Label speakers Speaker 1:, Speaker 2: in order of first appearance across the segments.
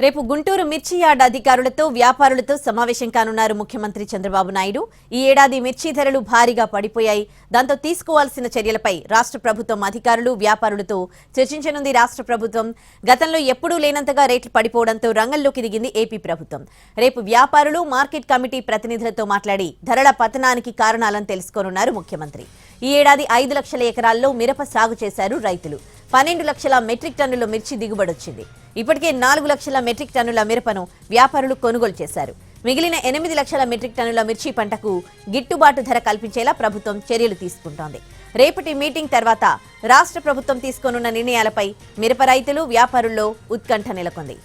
Speaker 1: రేపు గుంటూరు మిర్చి యార్డ్ అధికారులతో వ్యాపారులతో సమావేశం కానున్నారు ముఖ్యమంత్రి చంద్రబాబు నాయుడు. ఈ ఏడాది మిర్చి ధరలు భారీగా పడిపోయాయి. దాంతో తీసుకోవాల్సిన చర్యలపై రాష్ట్ర ప్రభుత్వం అధికారులు వ్యాపారులతో చర్చించనుంది. రాష్ట్ర ప్రభుత్వం గతంలో ఎప్పుడూ లేనంతగా రేట్లు పడిపోవడంతో రంగంలోకి దిగింది ఏపీ ప్రభుత్వం. రేపు వ్యాపారులు మార్కెట్ కమిటీ ప్రతినిధులతో మాట్లాడి ధరల పతనానికి కారణాలను తెలుసుకోనున్నారు ముఖ్యమంత్రి. ఈ ఏడాది 5 లక్షల ఎకరాల్లో మిరప సాగు చేశారు రైతులు. 12 లక్షల మెట్రిక్ టన్నుల మిర్చి దిగుబడొచ్చింది. ఇప్పటికే 4 లక్షల మెట్రిక్ టన్నుల మిరపను వ్యాపారులు కొనుగోలు చేశారు. మిగిలిన 8 లక్షల మెట్రిక్ టన్నుల మిర్చి పంటకు గిట్టుబాటు ధర కల్పించేలా ప్రభుత్వం చర్యలు తీసుకుంటోంది. రేపటి మీటింగ్ తర్వాత రాష్ట్ర ప్రభుత్వం తీసుకోనున్న నిర్ణయాలపై మిరప రైతులు వ్యాపారుల్లో ఉత్కంఠ నెలకొంది.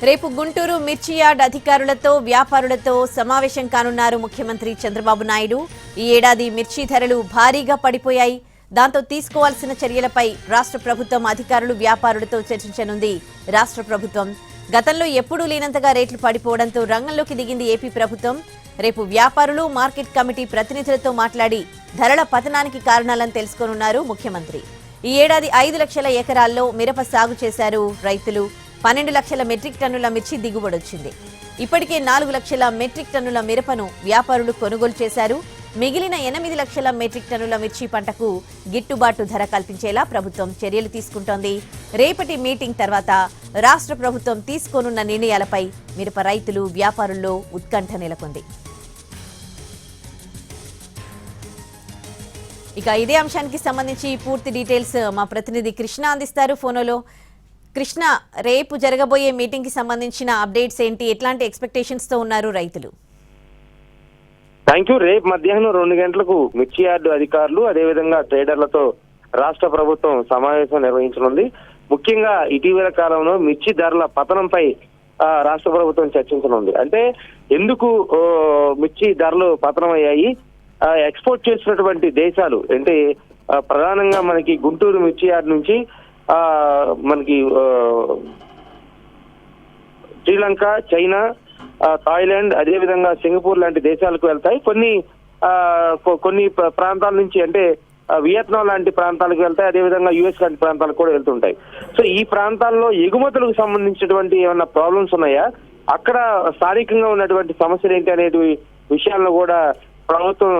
Speaker 1: రేపు గుంటూరు మిర్చి యార్డ్ అధికారులతో వ్యాపారులతో సమావేశం కానున్నారు ముఖ్యమంత్రి చంద్రబాబు నాయుడు. ఈ ఏడాది మిర్చి ధరలు భారీగా పడిపోయాయి. దాంతో తీసుకోవాల్సిన చర్యలపై రాష్ట్ర ప్రభుత్వం అధికారులు వ్యాపారులతో చర్చించనుంది. రాష్ట్ర ప్రభుత్వం గతంలో ఎప్పుడూ లేనంతగా రేట్లు పడిపోవడంతో రంగంలోకి దిగింది ఏపీ ప్రభుత్వం. రేపు వ్యాపారులు మార్కెట్ కమిటీ ప్రతినిధులతో మాట్లాడి ధరల పతనానికి కారణాలను తెలుసుకోనున్నారు ముఖ్యమంత్రి. ఈ ఏడాది 5 లక్షల ఎకరాల్లో మిరప సాగు చేశారు రైతులు. 12 లక్షల మెట్రిక్ టన్నుల మిర్చి దిగుబడొచ్చింది. ఇప్పటికే 4 లక్షల మెట్రిక్ టన్నుల మిరపను వ్యాపారులు కొనుగోలు చేశారు. మిగిలిన 8 లక్షల మెట్రిక్ టన్నుల మిర్చి పంటకు గిట్టుబాటు ధర కల్పించేలా ప్రభుత్వం చర్యలు తీసుకుంటోంది. రేపటి మీటింగ్ తర్వాత రాష్ట్ర ప్రభుత్వం తీసుకోనున్న నిర్ణయాలపై మిరప రైతులు వ్యాపారుల్లో ఉత్కంఠ నెలకొంది. ఇక ఇదే అంశానికి సంబంధించి పూర్తి డీటెయిల్స్ మా ప్రతినిధి కృష్ణ అందిస్తారు ఫోన్లో. కృష్ణ, రేపు జరగబోయే మీటింగ్ కి సంబంధించిన అప్డేట్స్ ఏంటి? ఎట్లాంటి ఎక్స్పెక్టేషన్స్ తో ఉన్నారు రైతులు?
Speaker 2: Thank you. రేపు మధ్యాహ్నం 2 గంటలకు మిర్చి యార్డు అధికారులు అదేవిధంగా ట్రేడర్లతో రాష్ట్ర ప్రభుత్వం సమావేశం నిర్వహించనుంది. ముఖ్యంగా ఇటీవల కాలంలో మిర్చి ధరల పతనంపై రాష్ట్ర ప్రభుత్వం చర్చించనుంది. అంటే ఎందుకు మిర్చి ధరలు పతనం అయ్యాయి, ఎక్స్పోర్ట్ చేసినటువంటి దేశాలు అంటే ప్రధానంగా మనకి గుంటూరు మిర్చి యార్డ్ నుంచి మనకి శ్రీలంక, చైనా, థాయిలాండ్, అదేవిధంగా సింగపూర్ లాంటి దేశాలకు వెళ్తాయి. కొన్ని ప్రాంతాల నుంచి అంటే వియత్నాం లాంటి ప్రాంతాలకు వెళ్తాయి. అదేవిధంగా యుఎస్ లాంటి ప్రాంతాలకు కూడా వెళ్తుంటాయి. సో ఈ ప్రాంతాల్లో ఎగుమతులకు సంబంధించినటువంటి ఏమన్నా ప్రాబ్లమ్స్ ఉన్నాయా, అక్కడ స్థానికంగా ఉన్నటువంటి సమస్యలు ఏంటి అనే విషయాల్లో కూడా ప్రభుత్వం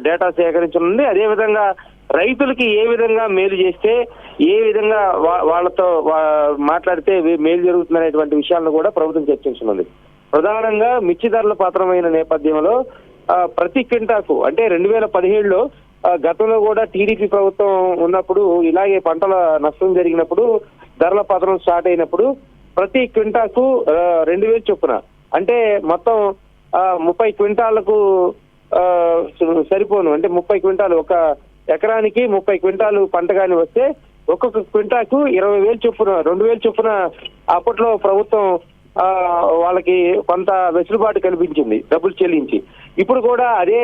Speaker 2: డేటా సేకరించనుంది. అదేవిధంగా రైతులకి ఏ విధంగా మేలు చేస్తే, ఏ విధంగా వాళ్ళతో మాట్లాడితే మేలు జరుగుతుందనేటువంటి విషయాలను కూడా ప్రభుత్వం చర్చించనుంది. ప్రధానంగా మిర్చి ధరల పతనమైన నేపథ్యంలో ప్రతి క్వింటాకు అంటే 2017లో గతంలో కూడా టీడీపీ ప్రభుత్వం ఉన్నప్పుడు ఇలాగే పంటల నష్టం జరిగినప్పుడు ధరల పతనం స్టార్ట్ అయినప్పుడు ప్రతి క్వింటాకు 2000 చొప్పున అంటే మొత్తం 30 క్వింటాలకు సరిపోను అంటే 30 క్వింటాలు ఒక ఎకరానికి 30 క్వింటాలు పంట కానీ వస్తే ఒక్కొక్క క్వింటాకు 20,000 చొప్పున 2,000 చొప్పున అప్పట్లో ప్రభుత్వం వాళ్ళకి కొంత వెసులుబాటు కల్పించింది డబ్బులు చెల్లించి. ఇప్పుడు కూడా అదే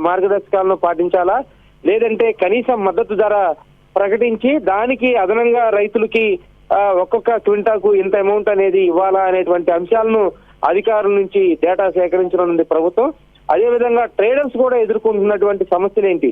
Speaker 2: మార్గదర్శకాలను పాటించాలా, లేదంటే కనీసం మద్దతు ధర ప్రకటించి దానికి అదనంగా రైతులకి ఒక్కొక్క క్వింటాకు ఇంత అమౌంట్ అనేది ఇవ్వాలా అనేటువంటి అంశాలను అధికారుల నుంచి డేటా సేకరించనుంది ప్రభుత్వం. అదేవిధంగా ట్రేడర్స్ కూడా ఎదుర్కొంటున్నటువంటి సమస్యలు ఏంటి,